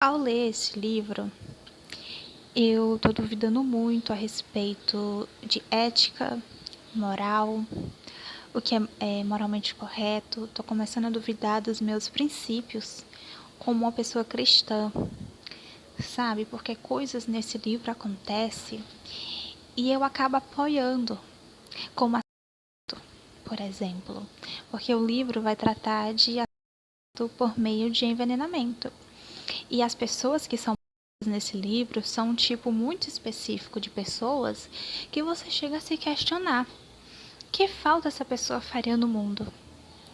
Ao ler esse livro, eu estou duvidando muito a respeito de ética, moral, o que é moralmente correto. Estou começando a duvidar dos meus princípios como uma pessoa cristã, sabe? Porque coisas nesse livro acontecem e eu acabo apoiando, como por exemplo, porque o livro vai tratar de assassinato por meio de envenenamento. E as pessoas que são nesse livro são um tipo muito específico de pessoas que você chega a se questionar. Que falta essa pessoa faria no mundo?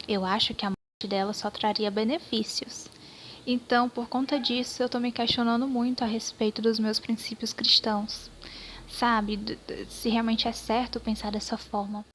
Eu acho que a morte dela só traria benefícios. Então, por conta disso, eu tô me questionando muito a respeito dos meus princípios cristãos. Sabe, se realmente é certo pensar dessa forma.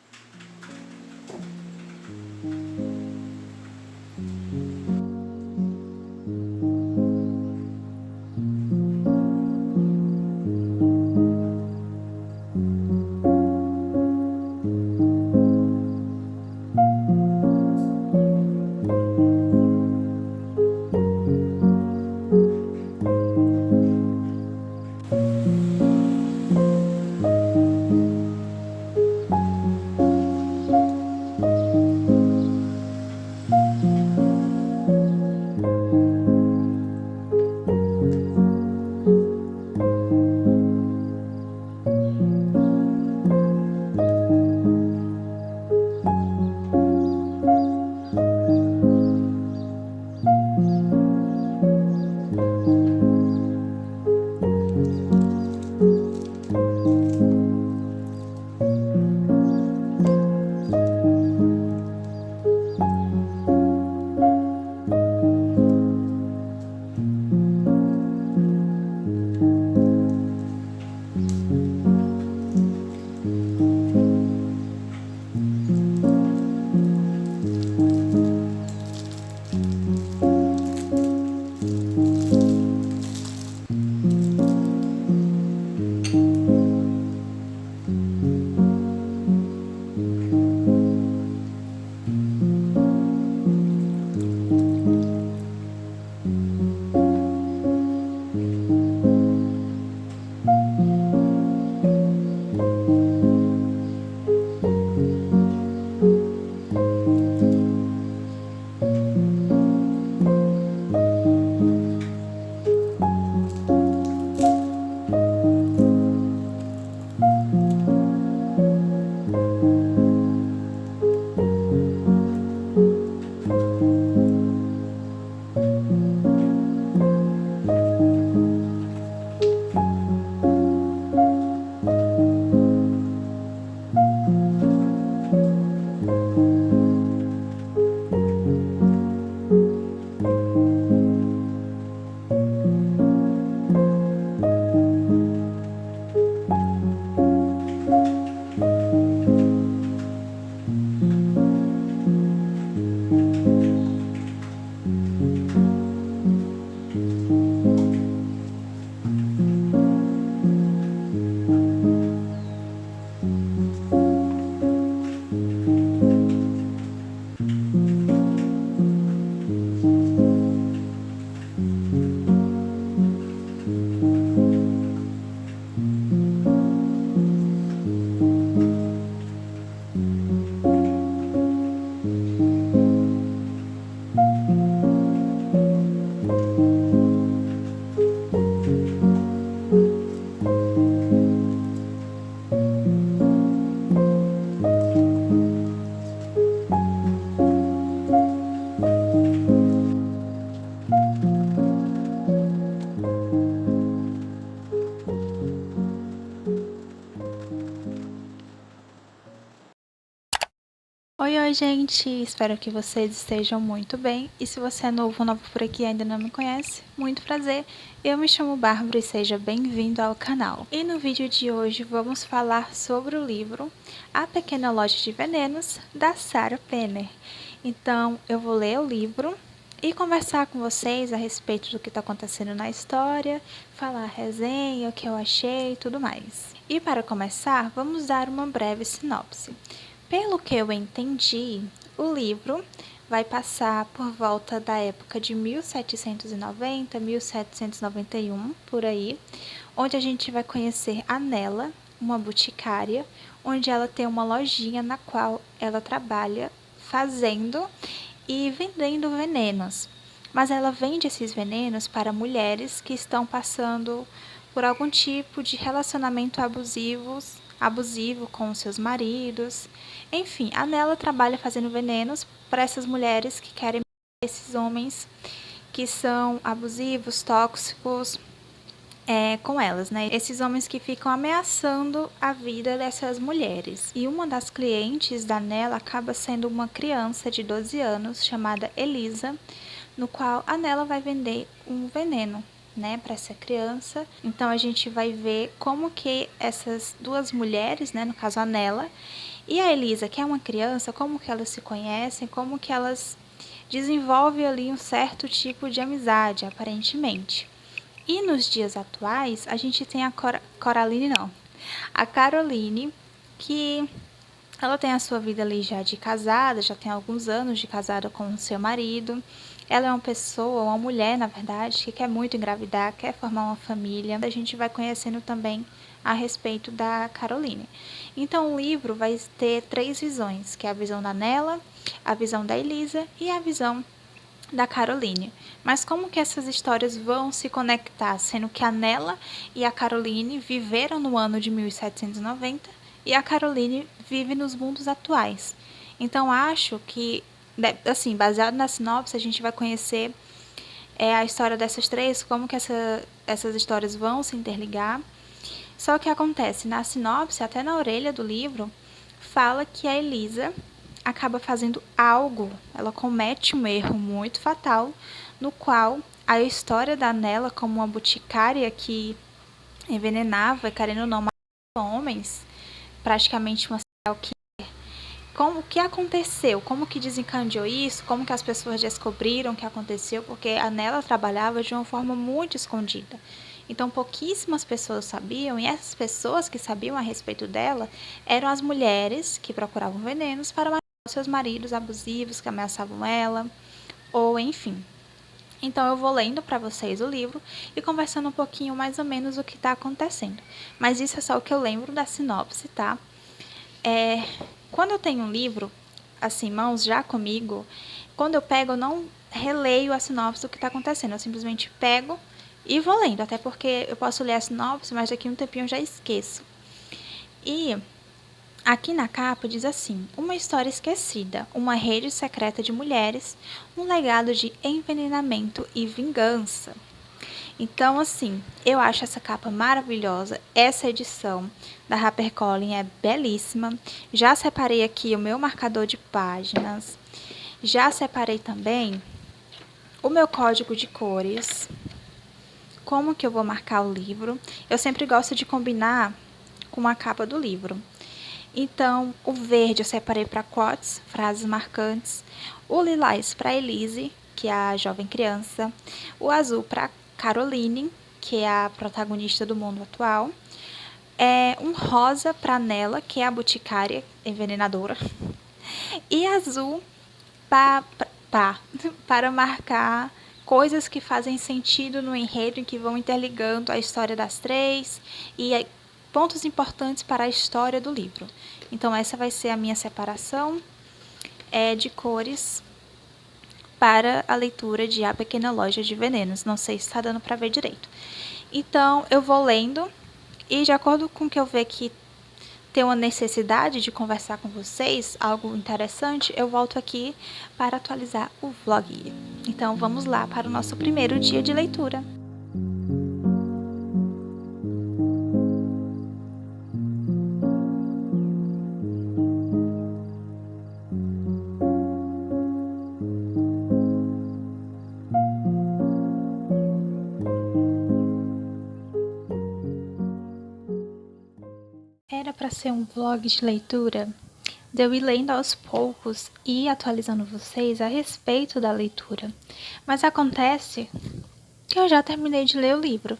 Oi, gente! Espero que vocês estejam muito bem. E se você é novo ou nova por aqui e ainda não me conhece, muito prazer. Eu me chamo Bárbara e seja bem-vindo ao canal. E no vídeo de hoje vamos falar sobre o livro A Pequena Loja de Venenos, da Sarah Penner. Então, eu vou ler o livro e conversar com vocês a respeito do que está acontecendo na história, falar a resenha, o que eu achei e tudo mais. E para começar, vamos dar uma breve sinopse. Pelo que eu entendi, o livro vai passar por volta da época de 1790, 1791, por aí, onde a gente vai conhecer a Nella, uma boticária, onde ela tem uma lojinha na qual ela trabalha fazendo e vendendo venenos. Mas ela vende esses venenos para mulheres que estão passando por algum tipo de relacionamento abusivo com seus maridos. Enfim, a Nella trabalha fazendo venenos para essas mulheres que querem esses homens que são abusivos, tóxicos, com elas, né? Esses homens que ficam ameaçando a vida dessas mulheres. E uma das clientes da Nella acaba sendo uma criança de 12 anos chamada Elisa, no qual a Nella vai vender um veneno, né, para essa criança. Então a gente vai ver como que essas duas mulheres, né, no caso a Nella e a Elisa, que é uma criança, como que elas se conhecem, como que elas desenvolvem ali um certo tipo de amizade, aparentemente. E nos dias atuais, a gente tem a a Caroline, que ela tem a sua vida ali já de casada, já tem alguns anos de casada com o seu marido. Ela é uma pessoa, uma mulher, na verdade, que quer muito engravidar, quer formar uma família. A gente vai conhecendo também a respeito da Caroline. Então, o livro vai ter 3 visões, que é a visão da Nella, a visão da Elisa e a visão da Caroline. Mas como que essas histórias vão se conectar, sendo que a Nella e a Caroline viveram no ano de 1790 e a Caroline vive nos mundos atuais. Então acho que, assim, baseado na sinopse, a gente vai conhecer a história dessas 3, como que essas histórias vão se interligar. Só que acontece, na sinopse, até na orelha do livro, fala que a Elisa acaba fazendo algo, ela comete um erro muito fatal, no qual a história da Nella como uma boticária que envenenava, querendo ou não, homens, praticamente uma serial killer. Como que aconteceu? Como que desencadeou isso? Como que as pessoas descobriram o que aconteceu? Porque a Nella trabalhava de uma forma muito escondida. Então, pouquíssimas pessoas sabiam, e essas pessoas que sabiam a respeito dela eram as mulheres que procuravam venenos para matar seus maridos abusivos que ameaçavam ela, ou enfim. Então eu vou lendo para vocês o livro e conversando um pouquinho mais ou menos o que está acontecendo. Mas isso é só o que eu lembro da sinopse, tá? Quando eu tenho um livro, assim, em mãos já comigo, quando eu pego, eu não releio a sinopse do que está acontecendo. Eu simplesmente pego e vou lendo, até porque eu posso ler a sinopse, mas daqui a um tempinho eu já esqueço. E aqui na capa diz assim: uma história esquecida, uma rede secreta de mulheres, um legado de envenenamento e vingança. Então, assim, eu acho essa capa maravilhosa. Essa edição da HarperCollins é belíssima. Já separei aqui o meu marcador de páginas. Já separei também o meu código de cores. Como que eu vou marcar o livro? Eu sempre gosto de combinar com a capa do livro. Então, o verde eu separei para quotes, frases marcantes. O lilás para Elise, que é a jovem criança. O azul para Caroline, que é a protagonista do mundo atual. Um rosa para Nella, que é a boticária envenenadora. E azul para marcar coisas que fazem sentido no enredo e que vão interligando a história das 3 e pontos importantes para a história do livro. Então essa vai ser a minha separação de cores para a leitura de A Pequena Loja de Venenos. Não sei se está dando para ver direito. Então eu vou lendo e de acordo com o que eu ver que tem uma necessidade de conversar com vocês, algo interessante, eu volto aqui para atualizar o vlog. Então vamos lá para o nosso primeiro dia de leitura. Era para ser um vlog de leitura, de eu ir lendo aos poucos e atualizando vocês a respeito da leitura. Mas acontece que eu já terminei de ler o livro.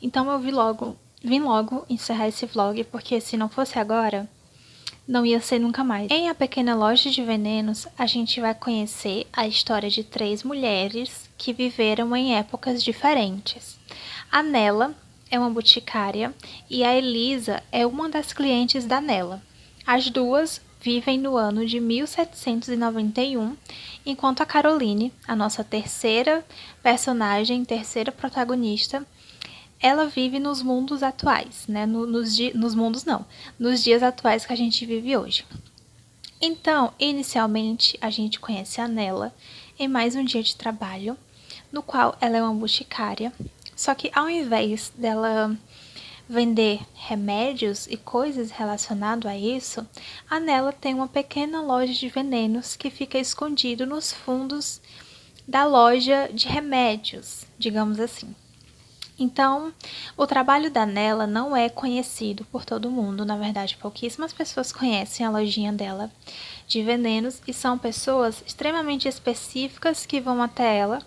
Então eu vim logo encerrar esse vlog, porque se não fosse agora, não ia ser nunca mais. Em A Pequena Loja de Venenos, a gente vai conhecer a história de 3 mulheres que viveram em épocas diferentes. A Nela é uma boticária e a Elisa é uma das clientes da Nela. As duas vivem no ano de 1791, enquanto a Caroline, a nossa terceira personagem, terceira protagonista, ela vive nos mundos atuais, né? Nos mundos não, nos dias atuais que a gente vive hoje. Então, inicialmente, a gente conhece a Nela em mais um dia de trabalho, no qual ela é uma boticária, só que ao invés dela vender remédios e coisas relacionadas a isso, a Nela tem uma pequena loja de venenos que fica escondido nos fundos da loja de remédios, digamos assim. Então, o trabalho da Nela não é conhecido por todo mundo, na verdade, pouquíssimas pessoas conhecem a lojinha dela de venenos e são pessoas extremamente específicas que vão até ela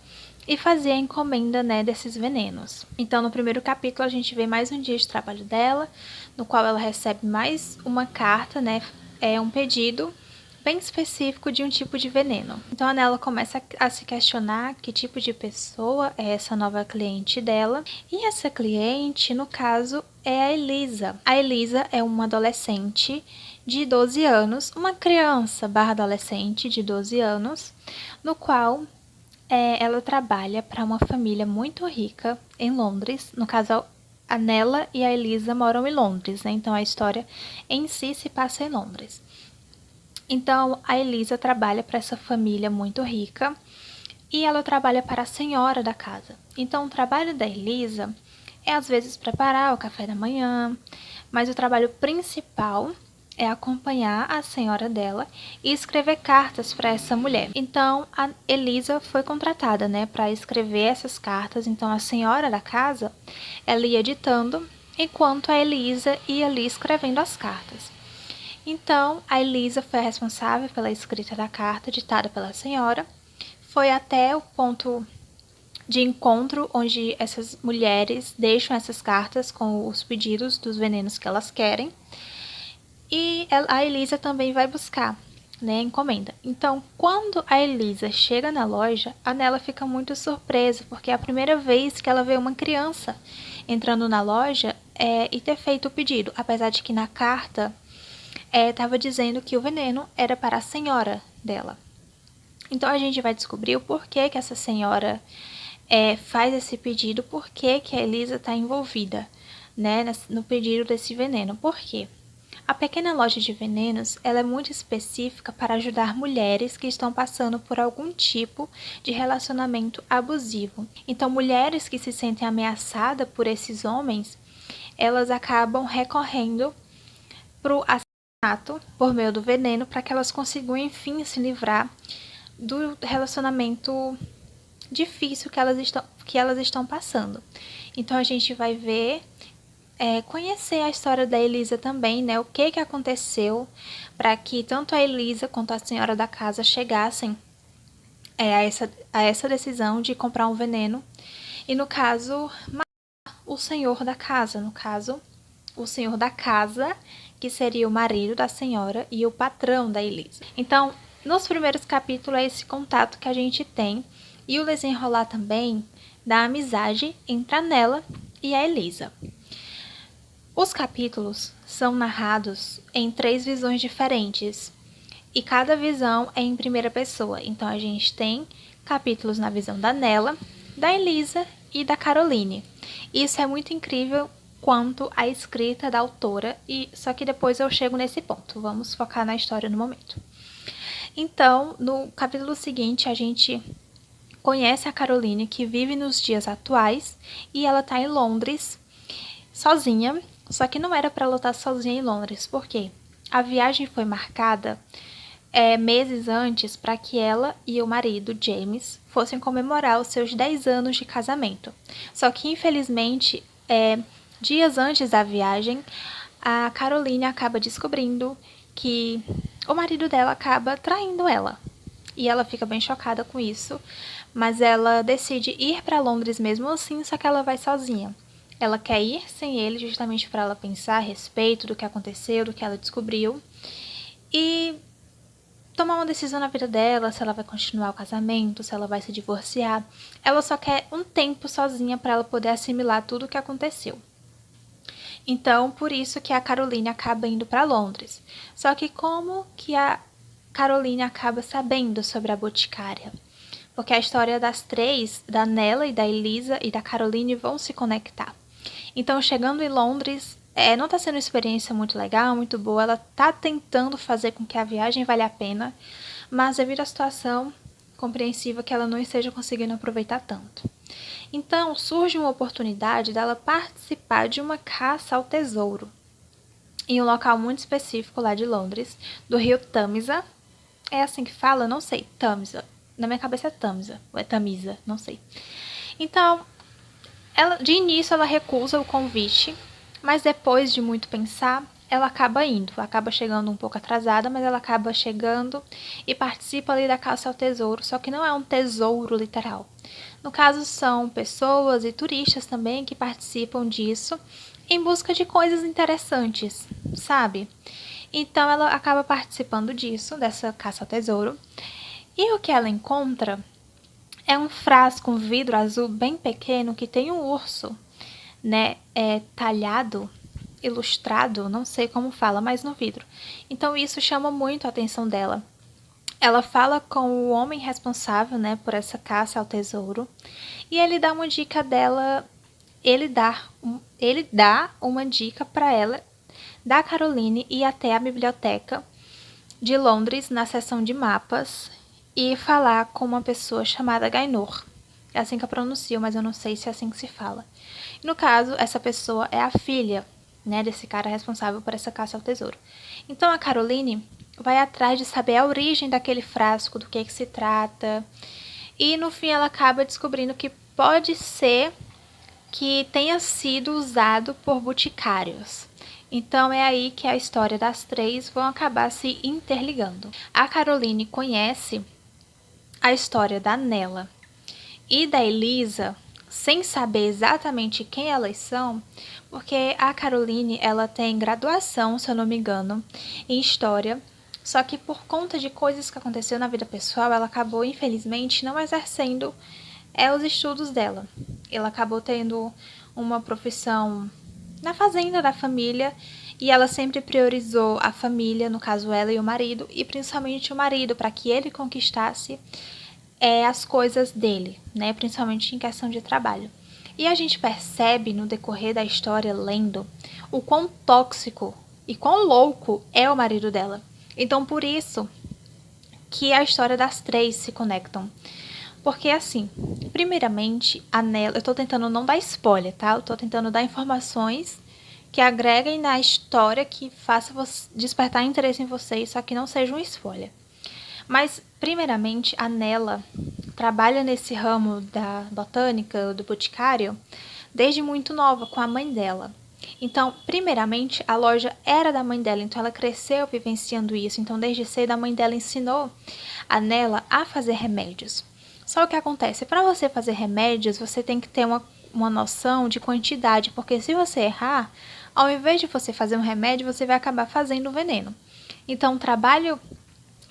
e fazer a encomenda, né, desses venenos. Então, no primeiro capítulo, a gente vê mais um dia de trabalho dela, no qual ela recebe mais uma carta, né, é um pedido bem específico de um tipo de veneno. Então, a Nela começa a se questionar que tipo de pessoa é essa nova cliente dela. E essa cliente, no caso, é a Elisa. A Elisa é uma adolescente de 12 anos, uma criança barra adolescente de 12 anos, no qual ela trabalha para uma família muito rica em Londres. No caso, a Nela e a Elisa moram em Londres, né? Então a história em si se passa em Londres. Então a Elisa trabalha para essa família muito rica e ela trabalha para a senhora da casa. Então o trabalho da Elisa é às vezes preparar o café da manhã, mas o trabalho principal é acompanhar a senhora dela e escrever cartas para essa mulher. Então, a Elisa foi contratada, né, para escrever essas cartas. Então, a senhora da casa, ela ia ditando, enquanto a Elisa ia ali escrevendo as cartas. Então, a Elisa foi a responsável pela escrita da carta ditada pela senhora, foi até o ponto de encontro onde essas mulheres deixam essas cartas com os pedidos dos venenos que elas querem. E a Elisa também vai buscar, né, a encomenda. Então, quando a Elisa chega na loja, a Nela fica muito surpresa, porque é a primeira vez que ela vê uma criança entrando na loja e ter feito o pedido, apesar de que na carta estava dizendo que o veneno era para a senhora dela. Então, a gente vai descobrir o porquê que essa senhora faz esse pedido, porquê que a Elisa está envolvida, né, no pedido desse veneno. Por quê? A Pequena Loja de Venenos ela é muito específica para ajudar mulheres que estão passando por algum tipo de relacionamento abusivo. Então, mulheres que se sentem ameaçadas por esses homens, elas acabam recorrendo para o assassinato por meio do veneno para que elas consigam, enfim, se livrar do relacionamento difícil que elas estão passando. Então, a gente vai ver conhecer a história da Elisa também, né? O que aconteceu para que tanto a Elisa quanto a senhora da casa chegassem a essa decisão de comprar um veneno. E no caso, o senhor da casa, o senhor da casa, que seria o marido da senhora e o patrão da Elisa. Então, nos primeiros capítulos é esse contato que a gente tem e o desenrolar também da amizade entre a Nela e a Elisa. Os capítulos são narrados em 3 visões diferentes e cada visão é em primeira pessoa. Então, a gente tem capítulos na visão da Nela, da Elisa e da Caroline. Isso é muito incrível quanto à escrita da autora, só que depois eu chego nesse ponto. Vamos focar na história no momento. Então, no capítulo seguinte, a gente conhece a Caroline, que vive nos dias atuais, e ela está em Londres, sozinha. Só que não era para ela estar sozinha em Londres, porque a viagem foi marcada meses antes para que ela e o marido, James, fossem comemorar os seus 10 anos de casamento. Só que, infelizmente, dias antes da viagem, a Caroline acaba descobrindo que o marido dela acaba traindo ela. E ela fica bem chocada com isso, mas ela decide ir para Londres mesmo assim, só que ela vai sozinha. Ela quer ir sem ele justamente para ela pensar a respeito do que aconteceu, do que ela descobriu. e tomar uma decisão na vida dela, se ela vai continuar o casamento, se ela vai se divorciar. Ela só quer um tempo sozinha para ela poder assimilar tudo o que aconteceu. Então, por isso que a Caroline acaba indo para Londres. Só que como que a Caroline acaba sabendo sobre a Boticária? Porque a história das três, da Nella e da Elisa e da Caroline, vão se conectar. Então, chegando em Londres, não está sendo uma experiência muito legal, muito boa. Ela está tentando fazer com que a viagem valha a pena, mas devido à situação, compreensível que ela não esteja conseguindo aproveitar tanto. Então, surge uma oportunidade dela participar de uma caça ao tesouro em um local muito específico lá de Londres, do rio Tamisa. É assim que fala? Não sei. Tamisa. Na minha cabeça é Tamisa, ou é Tamisa, não sei. Então, de início ela recusa o convite, mas depois de muito pensar, ela acaba indo. Acaba chegando um pouco atrasada, mas ela acaba chegando e participa ali da caça ao tesouro, só que não é um tesouro literal. No caso, são pessoas e turistas também que participam disso em busca de coisas interessantes, sabe? Então ela acaba participando disso, dessa caça ao tesouro. E o que ela encontra é um frasco, um vidro azul bem pequeno que tem um urso, né, talhado, ilustrado, não sei como fala, mas no vidro. Então isso chama muito a atenção dela. Ela fala com o homem responsável, né, por essa caça ao tesouro, e ele dá uma dica dela, ele dá uma dica para ela da Caroline ir até a biblioteca de Londres na seção de mapas e falar com uma pessoa chamada Gainor. É assim que eu pronuncio, mas eu não sei se é assim que se fala. No caso, essa pessoa é a filha, né, desse cara responsável por essa caça ao tesouro. Então a Caroline vai atrás de saber a origem daquele frasco, do que se trata. E no fim ela acaba descobrindo que pode ser que tenha sido usado por boticários. Então é aí que a história das três vão acabar se interligando. A Caroline conhece a história da Nella e da Elisa sem saber exatamente quem elas são, porque a Caroline ela tem graduação, se eu não me engano, em História, só que por conta de coisas que aconteceram na vida pessoal, ela acabou, infelizmente, não exercendo os estudos dela. Ela acabou tendo uma profissão na fazenda da família e ela sempre priorizou a família, no caso ela e o marido, e principalmente o marido, para que ele conquistasse as coisas dele, né? Principalmente em questão de trabalho. E a gente percebe no decorrer da história, lendo, o quão tóxico e quão louco é o marido dela. Então, por isso que a história das três se conectam. Porque, assim, primeiramente, a Nella... Eu tô tentando não dar spoiler, tá? Eu tô tentando dar informações que agreguem na história, que faça despertar interesse em vocês, só que não seja um spoiler. Mas, primeiramente, a Nella trabalha nesse ramo da botânica, do boticário, desde muito nova, com a mãe dela. Então, primeiramente, a loja era da mãe dela, então ela cresceu vivenciando isso. Então, desde cedo, a mãe dela ensinou a Nella a fazer remédios. Só o que acontece, para você fazer remédios, você tem que ter uma noção de quantidade, porque se você errar, ao invés de você fazer um remédio, você vai acabar fazendo veneno. Então, o trabalho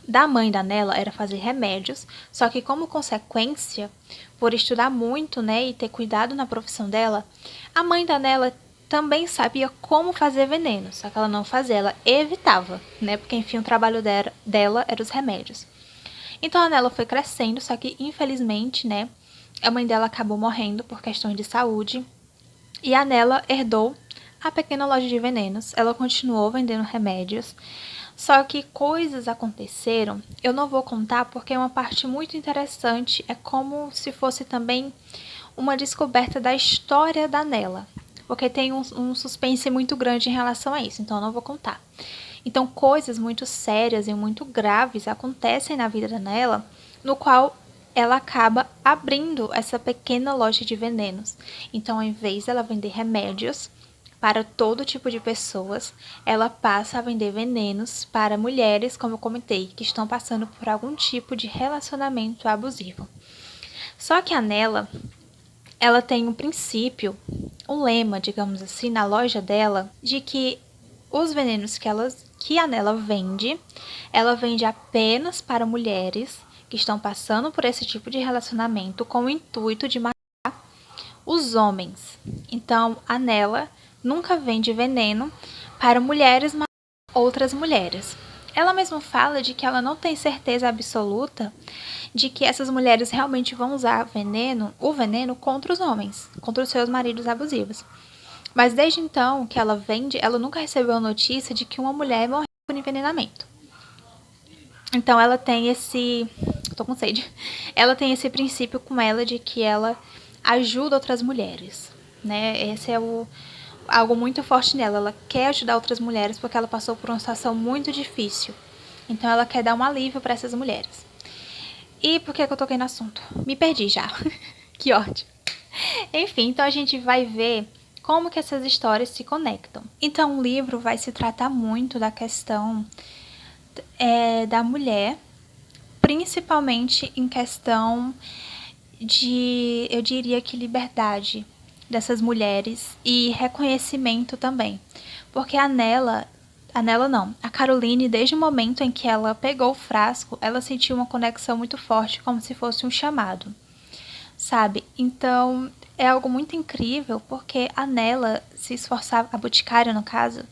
da mãe da Nella era fazer remédios, só que como consequência, por estudar muito, né, e ter cuidado na profissão dela, a mãe da Nella também sabia como fazer veneno, só que ela não fazia, ela evitava, né, porque enfim o trabalho dela era os remédios. Então a Nella foi crescendo, só que infelizmente, né, a mãe dela acabou morrendo por questões de saúde, e a Nella herdou a pequena loja de venenos, ela continuou vendendo remédios. Só que coisas aconteceram, eu não vou contar porque é uma parte muito interessante, é como se fosse também uma descoberta da história da Nella, porque tem um suspense muito grande em relação a isso, então eu não vou contar. Então coisas muito sérias e muito graves acontecem na vida da Nella, no qual ela acaba abrindo essa pequena loja de venenos. Então ao invés dela vender remédios para todo tipo de pessoas, ela passa a vender venenos para mulheres, como eu comentei, que estão passando por algum tipo de relacionamento abusivo. Só que a Nella, ela tem um princípio, um lema, digamos assim, na loja dela, de que os venenos que que a Nella vende, ela vende apenas para mulheres que estão passando por esse tipo de relacionamento com o intuito de matar os homens. Então, a Nella nunca vende veneno para mulheres matar outras mulheres. Ela mesma fala de que ela não tem certeza absoluta de que essas mulheres realmente vão usar o veneno contra os homens, contra os seus maridos abusivos. Mas desde então que ela vende, ela nunca recebeu notícia de que uma mulher morreu por envenenamento. Então ela tem esse... tô com sede. Ela tem esse princípio com ela de que ela ajuda outras mulheres, né? Esse é algo muito forte nela. Ela quer ajudar outras mulheres porque ela passou por uma situação muito difícil. Então ela quer dar um alívio para essas mulheres. E por que eu toquei no assunto? Me perdi já. Que ódio. Enfim, então a gente vai ver como que essas histórias se conectam. Então o livro vai se tratar muito da questão da mulher, principalmente em questão de, eu diria que liberdade dessas mulheres e reconhecimento também. Porque a Caroline, desde o momento em que ela pegou o frasco, ela sentiu uma conexão muito forte, como se fosse um chamado, sabe? Então, é algo muito incrível, porque a Nella se esforçava, a Boticária, no caso,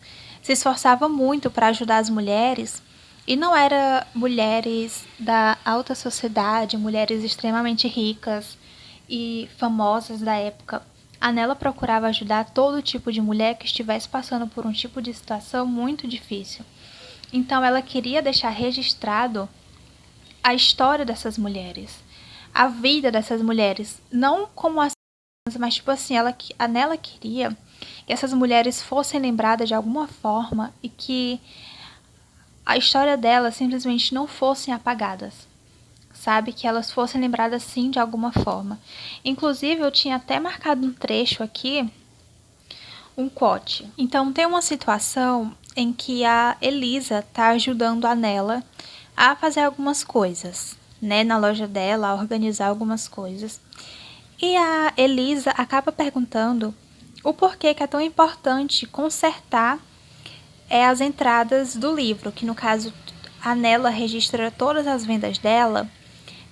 se esforçava muito para ajudar as mulheres, e não eram mulheres da alta sociedade, mulheres extremamente ricas e famosas da época. A Nella procurava ajudar todo tipo de mulher que estivesse passando por um tipo de situação muito difícil. Então ela queria deixar registrado a história dessas mulheres, a vida dessas mulheres, não como as mas tipo assim, a Nella queria que essas mulheres fossem lembradas de alguma forma e que a história delas simplesmente não fossem apagadas, sabe? Que elas fossem lembradas sim de alguma forma. Inclusive, eu tinha até marcado um trecho aqui, um quote. Então, tem uma situação em que a Elisa tá ajudando a Nella a fazer algumas coisas, né? Na loja dela, a organizar algumas coisas. E a Elisa acaba perguntando o porquê que é tão importante consertar as entradas do livro, que no caso a Nella registra todas as vendas dela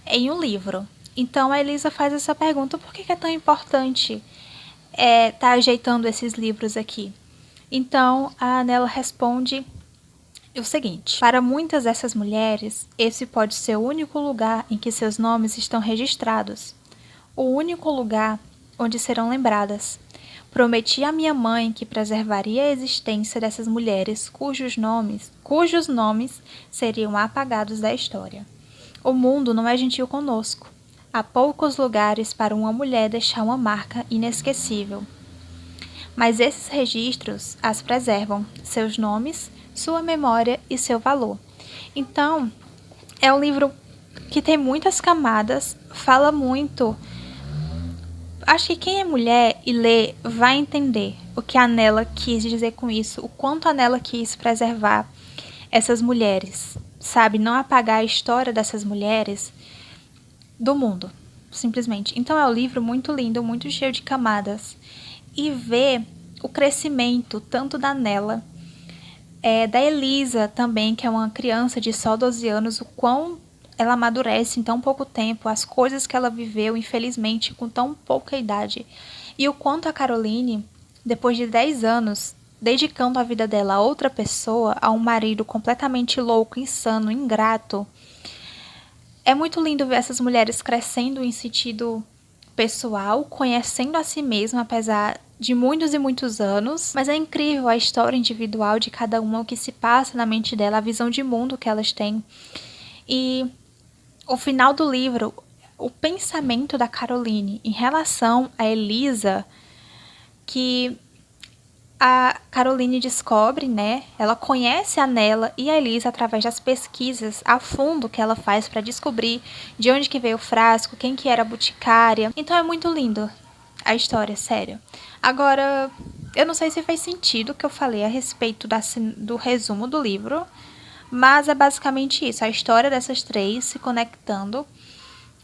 em um livro. Então a Elisa faz essa pergunta: por que é tão importante tá ajeitando esses livros aqui? Então a Nella responde o seguinte: para muitas dessas mulheres, esse pode ser o único lugar em que seus nomes estão registrados, o único lugar onde serão lembradas. Prometi à minha mãe que preservaria a existência dessas mulheres cujos nomes seriam apagados da história. O mundo não é gentil conosco. Há poucos lugares para uma mulher deixar uma marca inesquecível. Mas esses registros as preservam, seus nomes, sua memória e seu valor. Então, é um livro que tem muitas camadas, fala muito. Acho que quem é mulher e lê vai entender o que a Nella quis dizer com isso, o quanto a Nella quis preservar essas mulheres, sabe? Não apagar a história dessas mulheres do mundo, simplesmente. Então é um livro muito lindo, muito cheio de camadas. E ver o crescimento tanto da Nella, da Elisa também, que é uma criança de só 12 anos, o quão ela amadurece em tão pouco tempo, as coisas que ela viveu, infelizmente, com tão pouca idade. E o quanto a Caroline, depois de 10 anos, dedicando a vida dela a outra pessoa, a um marido completamente louco, insano, ingrato. É muito lindo ver essas mulheres crescendo em sentido pessoal, conhecendo a si mesma, apesar de muitos e muitos anos. Mas é incrível a história individual de cada uma, o que se passa na mente dela, a visão de mundo que elas têm. E o final do livro, o pensamento da Caroline em relação a Elisa, que a Caroline descobre, né? Ela conhece a Nella e a Elisa através das pesquisas a fundo que ela faz para descobrir de onde que veio o frasco, quem que era a boticária. Então é muito lindo a história, sério. Agora, eu não sei se fez sentido o que eu falei a respeito do resumo do livro, mas é basicamente isso, a história dessas três se conectando,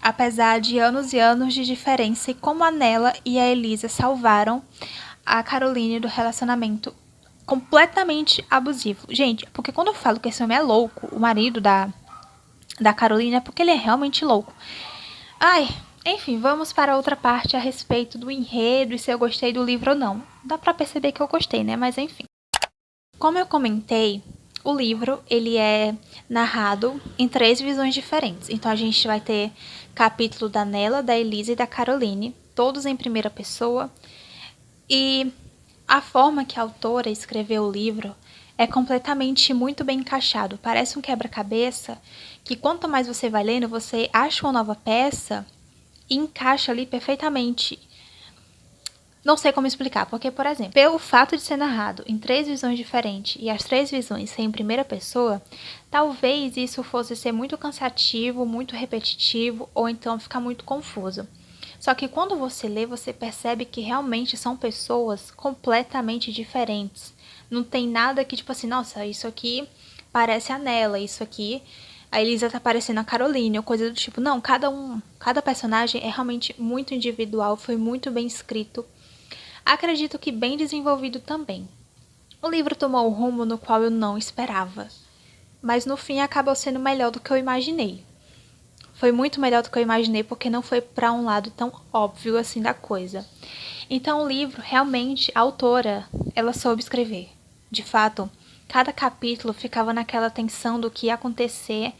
apesar de anos e anos de diferença, e como a Nella e a Elisa salvaram a Caroline do relacionamento completamente abusivo. Gente, porque quando eu falo que esse homem é louco, o marido da Carolina, é porque ele é realmente louco. Ai, enfim, vamos para outra parte a respeito do enredo e se eu gostei do livro ou não. Dá pra perceber que eu gostei, né? Mas enfim. Como eu comentei, o livro ele é narrado em 3 visões diferentes. Então a gente vai ter capítulo da Nella, da Elisa e da Caroline, todos em primeira pessoa. E a forma que a autora escreveu o livro é completamente muito bem encaixado. Parece um quebra-cabeça que quanto mais você vai lendo, você acha uma nova peça e encaixa ali perfeitamente. Não sei como explicar, porque, por exemplo, pelo fato de ser narrado em 3 visões diferentes e as 3 visões serem em primeira pessoa, talvez isso fosse ser muito cansativo, muito repetitivo ou então ficar muito confuso. Só que quando você lê, você percebe que realmente são pessoas completamente diferentes. Não tem nada que, tipo assim, nossa, isso aqui parece a Nella, isso aqui a Elisa tá parecendo a Caroline, ou coisa do tipo. Não, cada personagem é realmente muito individual, foi muito bem escrito. Acredito que bem desenvolvido também. O livro tomou um rumo no qual eu não esperava, mas no fim acabou sendo melhor do que eu imaginei. Foi muito melhor do que eu imaginei porque não foi para um lado tão óbvio assim da coisa. Então o livro, realmente, a autora, ela soube escrever. De fato, cada capítulo ficava naquela tensão do que ia acontecer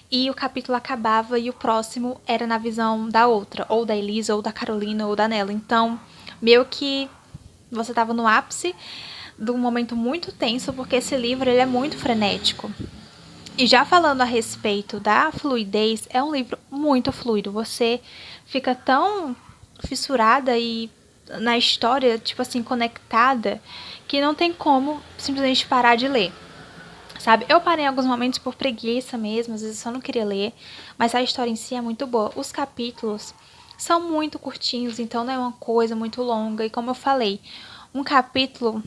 e o capítulo acabava e o próximo era na visão da outra, ou da Elisa, ou da Carolina, ou da Nella. Então, meio que você estava no ápice de um momento muito tenso, porque esse livro ele é muito frenético. E já falando a respeito da fluidez, é um livro muito fluido. Você fica tão fissurada e na história, tipo assim, conectada, que não tem como simplesmente parar de ler. Sabe? Eu parei em alguns momentos por preguiça mesmo, às vezes eu só não queria ler, mas a história em si é muito boa. Os capítulos são muito curtinhos, então não é uma coisa muito longa. E como eu falei, um capítulo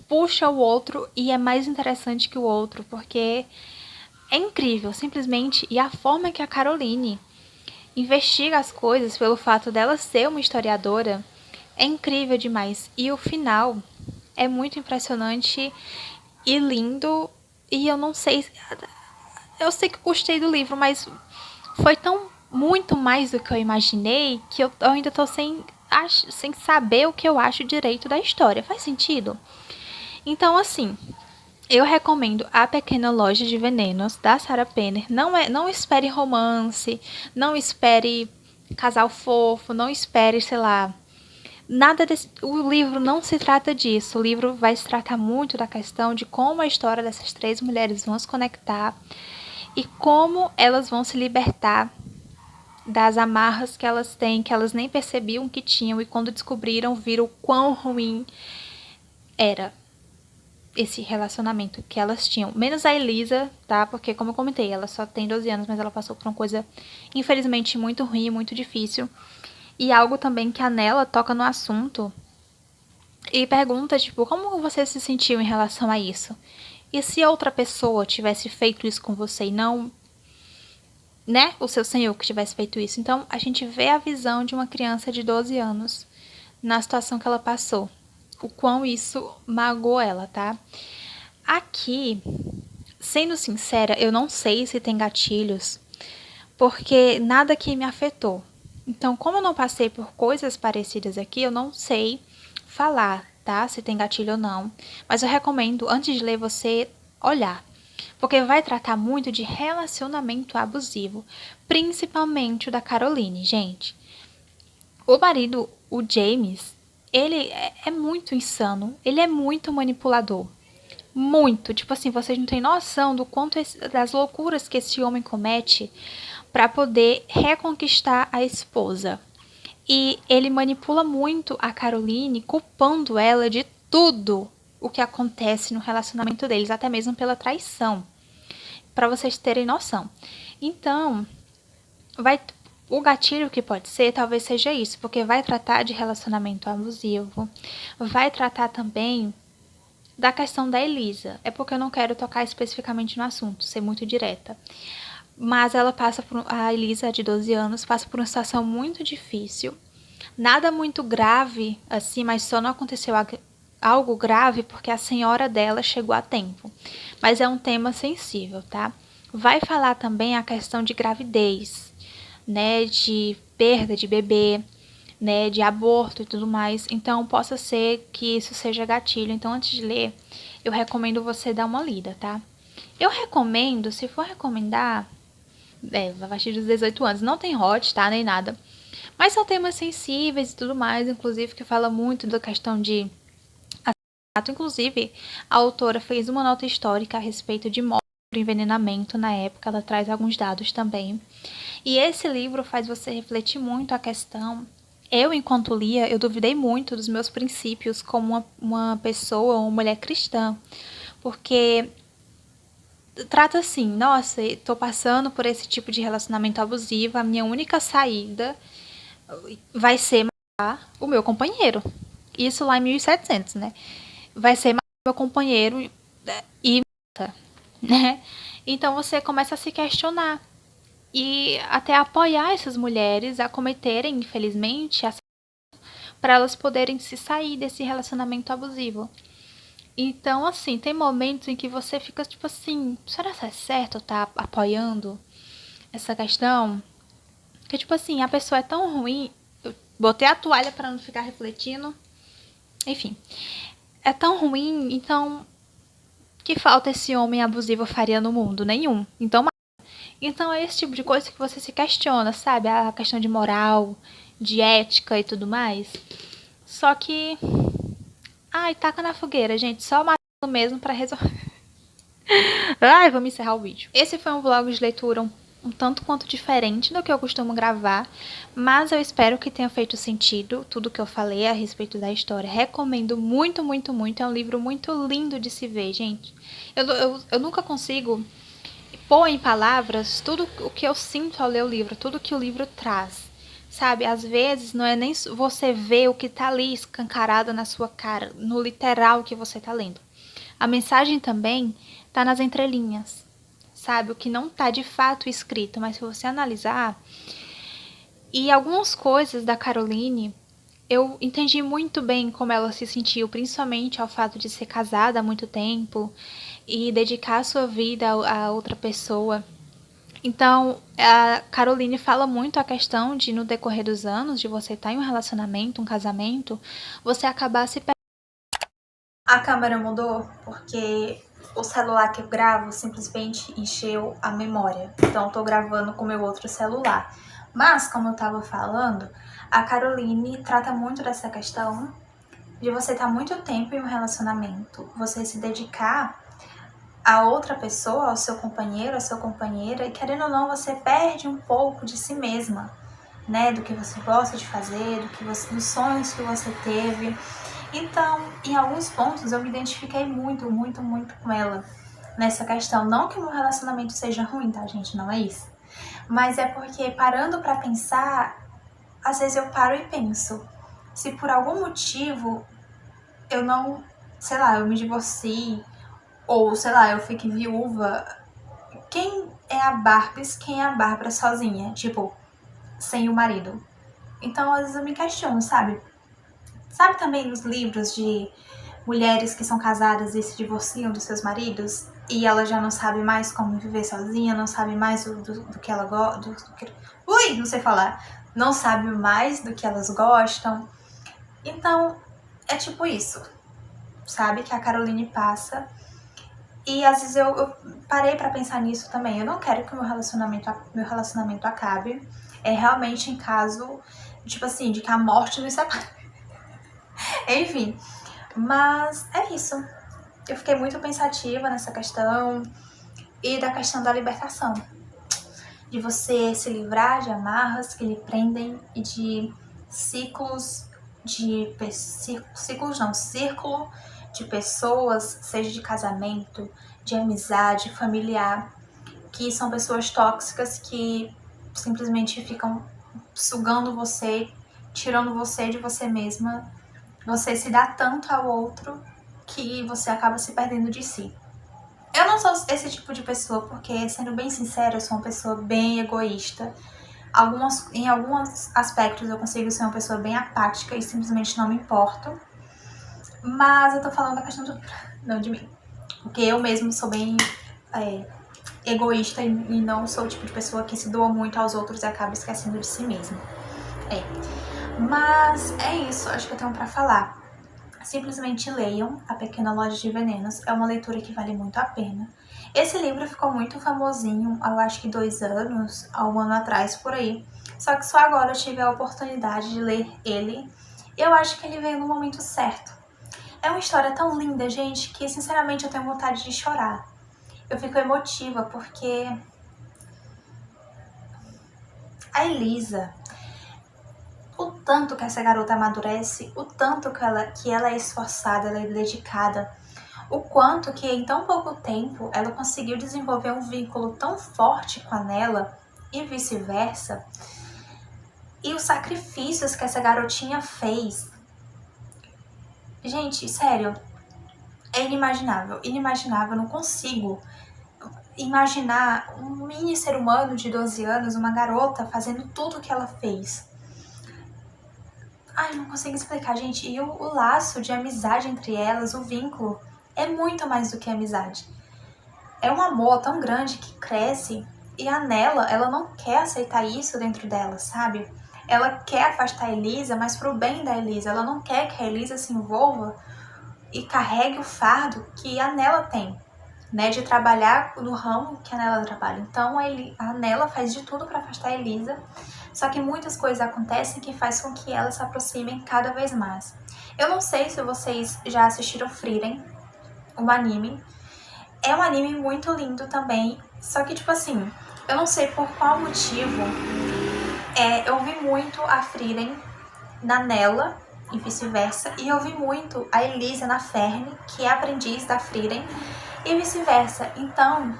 puxa o outro e é mais interessante que o outro, porque é incrível, simplesmente. E a forma que a Caroline investiga as coisas pelo fato dela ser uma historiadora é incrível demais. E o final é muito impressionante e lindo. E eu não sei. Eu sei que eu gostei do livro, mas foi tão muito mais do que eu imaginei que eu ainda tô sem saber o que eu acho direito da história. Faz sentido? Então, assim, eu recomendo A Pequena Loja de Venenos, da Sarah Penner. Não espere romance, não espere casal fofo, não espere, sei lá, nada desse. O livro não se trata disso. O livro vai se tratar muito da questão de como a história dessas 3 mulheres vão se conectar e como elas vão se libertar das amarras que elas têm, que elas nem percebiam que tinham, e quando descobriram, viram o quão ruim era esse relacionamento que elas tinham. Menos a Elisa, tá? Porque, como eu comentei, ela só tem 12 anos, mas ela passou por uma coisa, infelizmente, muito ruim, muito difícil. E algo também que a Nella toca no assunto e pergunta, tipo, como você se sentiu em relação a isso? E se outra pessoa tivesse feito isso com você e não, né, o seu senhor que tivesse feito isso? Então, a gente vê a visão de uma criança de 12 anos na situação que ela passou. O quão isso magoou ela, tá? Aqui, sendo sincera, eu não sei se tem gatilhos, porque nada aqui me afetou. Então, como eu não passei por coisas parecidas aqui, eu não sei falar, tá? Se tem gatilho ou não. Mas eu recomendo, antes de ler, você olhar. Porque vai tratar muito de relacionamento abusivo, principalmente o da Caroline, gente. O marido, o James, ele é muito insano, ele é muito manipulador. Muito, tipo assim, vocês não têm noção do quanto das loucuras que esse homem comete para poder reconquistar a esposa. E ele manipula muito a Caroline, culpando ela de tudo o que acontece no relacionamento deles, até mesmo pela traição, para vocês terem noção. Então, o gatilho que pode ser, talvez seja isso, porque vai tratar de relacionamento abusivo, vai tratar também da questão da Elisa. É porque eu não quero tocar especificamente no assunto, ser muito direta. Mas ela passa por. A Elisa, de 12 anos, passa por uma situação muito difícil. Nada muito grave, assim, mas só não aconteceu algo grave porque a senhora dela chegou a tempo. Mas é um tema sensível, tá? Vai falar também a questão de gravidez, né, de perda de bebê, né, de aborto e tudo mais. Então, possa ser que isso seja gatilho. Então, antes de ler, eu recomendo você dar uma lida, tá? Eu recomendo, se for recomendar, a partir dos 18 anos. Não tem hot, tá? Nem nada. Mas são temas sensíveis e tudo mais, inclusive, que fala muito da questão de assassinato. Inclusive, a autora fez uma nota histórica a respeito de morte por envenenamento na época. Ela traz alguns dados também. E esse livro faz você refletir muito a questão. Eu, enquanto lia, eu duvidei muito dos meus princípios como uma pessoa, uma mulher cristã. Porque trata assim, nossa, tô passando por esse tipo de relacionamento abusivo, a minha única saída vai ser matar o meu companheiro. Isso lá em 1700, né? Vai ser matar o meu companheiro e mata, né? Então você começa a se questionar e até apoiar essas mulheres a cometerem, infelizmente, para elas poderem se sair desse relacionamento abusivo. Então, assim, tem momentos em que você fica tipo assim, será que é certo eu tá apoiando essa questão? Que tipo assim, a pessoa é tão ruim, eu botei a toalha para não ficar refletindo. Enfim, é tão ruim, então que falta esse homem abusivo faria no mundo? Nenhum. Então é esse tipo de coisa que você se questiona, sabe? A questão de moral, de ética e tudo mais. Só que, ai, taca na fogueira, gente, só matando mesmo para resolver. Ai, vamos encerrar o vídeo. Esse foi um vlog de leitura um tanto quanto diferente do que eu costumo gravar, mas eu espero que tenha feito sentido tudo que eu falei a respeito da história. Recomendo muito, muito, muito. É um livro muito lindo de se ver, gente. Eu nunca consigo pôr em palavras tudo o que eu sinto ao ler o livro, tudo que o livro traz. Sabe, às vezes não é nem você ver o que tá ali escancarado na sua cara, no literal que você tá lendo. A mensagem também tá nas entrelinhas, sabe? O que não tá de fato escrito, mas se você analisar. E algumas coisas da Caroline, eu entendi muito bem como ela se sentiu, principalmente ao fato de ser casada há muito tempo e dedicar a sua vida a outra pessoa. Então, a Caroline fala muito a questão de, no decorrer dos anos, de você estar em um relacionamento, um casamento, você acabar se perdendo. A câmera mudou porque o celular que eu gravo simplesmente encheu a memória. Então, eu tô gravando com meu outro celular. Mas, como eu tava falando, a Caroline trata muito dessa questão de você estar muito tempo em um relacionamento, você se dedicar a outra pessoa, ao seu companheiro, à sua companheira, e querendo ou não, você perde um pouco de si mesma, né? Do que você gosta de fazer, dos sonhos que você teve. Então, em alguns pontos, eu me identifiquei muito, muito, muito com ela nessa questão. Não que o meu relacionamento seja ruim, tá, gente? Não é isso. Mas é porque, parando pra pensar, às vezes eu paro e penso, se por algum motivo eu não, sei lá, eu me divorcie, ou, sei lá, eu fique viúva, quem é a Barbies, quem é a Bárbara sozinha? Tipo, sem o marido. Então, às vezes eu me questiono, sabe? Sabe também os livros de mulheres que são casadas e se divorciam dos seus maridos? E ela já não sabe mais como viver sozinha, não sabe mais do que ela gosta. Ui, não sei falar. Não sabe mais do que elas gostam. Então, é tipo isso, sabe? Que a Caroline passa. E às vezes eu parei pra pensar nisso também. Eu não quero que o meu relacionamento acabe. É realmente em caso, tipo assim, de que a morte nos separe. Enfim, mas é isso. Eu fiquei muito pensativa nessa questão e da questão da libertação. De você se livrar de amarras que lhe prendem e de ciclos de... círculo de pessoas, seja de casamento, de amizade, familiar, que são pessoas tóxicas que simplesmente ficam sugando você, tirando você de você mesma. Você se dá tanto ao outro que você acaba se perdendo de si. Eu não sou esse tipo de pessoa porque, sendo bem sincera, eu sou uma pessoa bem egoísta. Em alguns aspectos eu consigo ser uma pessoa bem apática e simplesmente não me importo. Mas eu tô falando da questão do... não de mim. Porque eu mesmo sou bem egoísta e não sou o tipo de pessoa que se doa muito aos outros e acaba esquecendo de si mesma. Mas é isso, acho que eu tenho pra falar. Simplesmente leiam A Pequena Loja de Venenos, é uma leitura que vale muito a pena. Esse livro ficou muito famosinho, eu acho que 2 anos, há 1 ano atrás, por aí. Só que só agora eu tive a oportunidade de ler ele, e eu acho que ele veio no momento certo. É uma história tão linda, gente, que sinceramente eu tenho vontade de chorar. Eu fico emotiva porque a Elisa, o tanto que essa garota amadurece, o tanto que ela é esforçada, ela é dedicada, o quanto que em tão pouco tempo ela conseguiu desenvolver um vínculo tão forte com a Nella e vice-versa, e os sacrifícios que essa garotinha fez. Gente, sério, é inimaginável, inimaginável, eu não consigo imaginar um mini ser humano de 12 anos, uma garota, fazendo tudo o que ela fez. Ai, não consigo explicar, gente. E o laço de amizade entre elas, o vínculo, é muito mais do que amizade. É um amor tão grande que cresce, e a Nella, ela não quer aceitar isso dentro dela, sabe? Ela quer afastar a Elisa, mas pro bem da Elisa. Ela não quer que a Elisa se envolva e carregue o fardo que a Nella tem, né, de trabalhar no ramo que a Nella trabalha. Então a Nella faz de tudo para afastar a Elisa, só que muitas coisas acontecem que faz com que elas se aproximem cada vez mais. Eu não sei se vocês já assistiram Frieren, um anime. É um anime muito lindo também, só que tipo assim, eu não sei por qual motivo eu vi muito a Frieren na Nella e vice-versa, e eu vi muito a Elisa na Ferne, que é aprendiz da Frieren, e vice-versa. Então,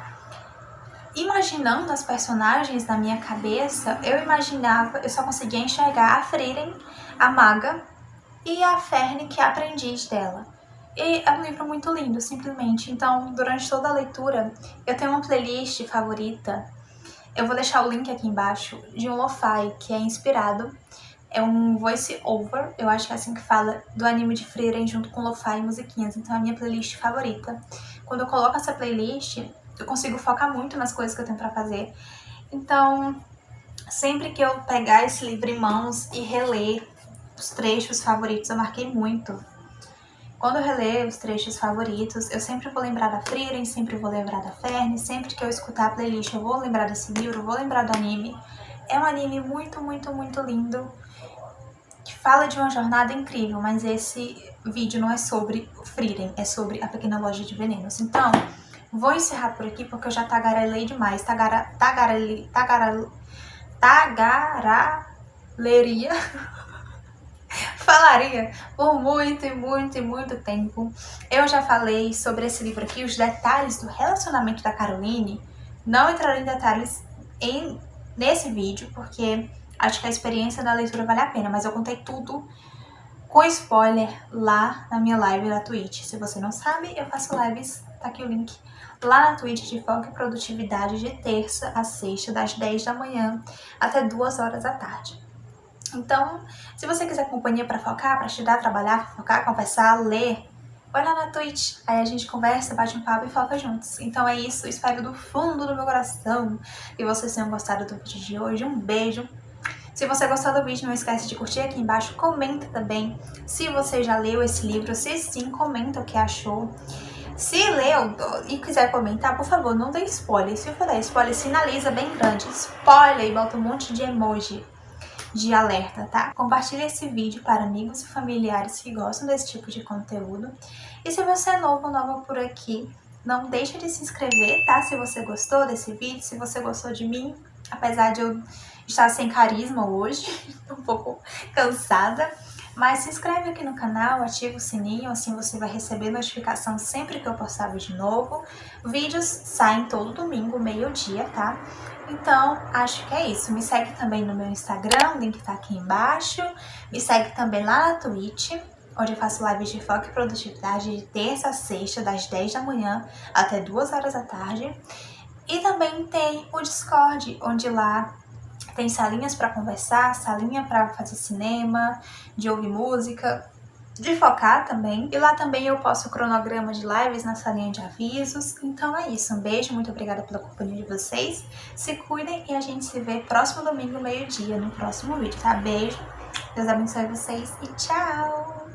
imaginando as personagens na minha cabeça, eu só conseguia enxergar a Frieren, a maga, e a Ferne, que é a aprendiz dela. E é um livro muito lindo, simplesmente. Então, durante toda a leitura, eu tenho uma playlist favorita. Eu vou deixar o link aqui embaixo de um lo-fi que é inspirado. É um voice over, eu acho que é assim que fala, do anime de Frieren junto com lo-fi e musiquinhas. Então é a minha playlist favorita. Quando eu coloco essa playlist, eu consigo focar muito nas coisas que eu tenho pra fazer. Então, sempre que eu pegar esse livro em mãos e reler os trechos favoritos, eu marquei muito. Quando eu reler os trechos favoritos, eu sempre vou lembrar da Frieren, sempre vou lembrar da Ferne, sempre que eu escutar a playlist eu vou lembrar desse livro, vou lembrar do anime. É um anime muito, muito, muito lindo, que fala de uma jornada incrível, mas esse vídeo não é sobre Frieren, é sobre A Pequena Loja de Venenos. Então, vou encerrar por aqui porque eu já tagarelei demais, tagaraleria, falaria por muito e muito e muito tempo. Eu já falei sobre esse livro aqui, os detalhes do relacionamento da Caroline. Não entrarei em detalhes nesse vídeo, porque acho que a experiência da leitura vale a pena, mas eu contei tudo com spoiler lá na minha live da Twitch. Se você não sabe, eu faço lives, tá aqui o link, lá na Twitch de Foco e Produtividade de terça a sexta, das 10 da manhã até 2 horas da tarde. Então, se você quiser companhia para focar, para estudar, trabalhar, focar, conversar, ler, vai lá na Twitch, aí a gente conversa, bate um papo e foca juntos. Então é isso, espero do fundo do meu coração que vocês tenham gostado do vídeo de hoje. Um beijo! Se você gostou do vídeo, não esquece de curtir aqui embaixo, comenta também se você já leu esse livro, se sim, comenta o que achou. Se leu e quiser comentar, por favor, não dê spoiler. Se for dar spoiler, sinaliza bem grande, spoiler, e bota um monte de emoji de alerta, tá? Compartilhe esse vídeo para amigos e familiares que gostam desse tipo de conteúdo. E se você é novo ou nova por aqui, não deixe de se inscrever, tá? Se você gostou desse vídeo, se você gostou de mim, apesar de eu estar sem carisma hoje, um pouco cansada, mas se inscreve aqui no canal, ativa o sininho, assim você vai receber notificação sempre que eu postar vídeo novo. Vídeos saem todo domingo, meio-dia, tá? Então, acho que é isso. Me segue também no meu Instagram, o link tá aqui embaixo. Me segue também lá na Twitch, onde eu faço lives de foco e produtividade de terça a sexta, das 10 da manhã até 2 horas da tarde. E também tem o Discord, onde lá tem salinhas para conversar, salinha para fazer cinema, de ouvir música. de focar também. E lá também eu posto o cronograma de lives na salinha de avisos. Então é isso, um beijo, muito obrigada pela companhia de vocês. Se cuidem e a gente se vê próximo domingo, meio-dia, no próximo vídeo, tá? Beijo, Deus abençoe vocês e tchau!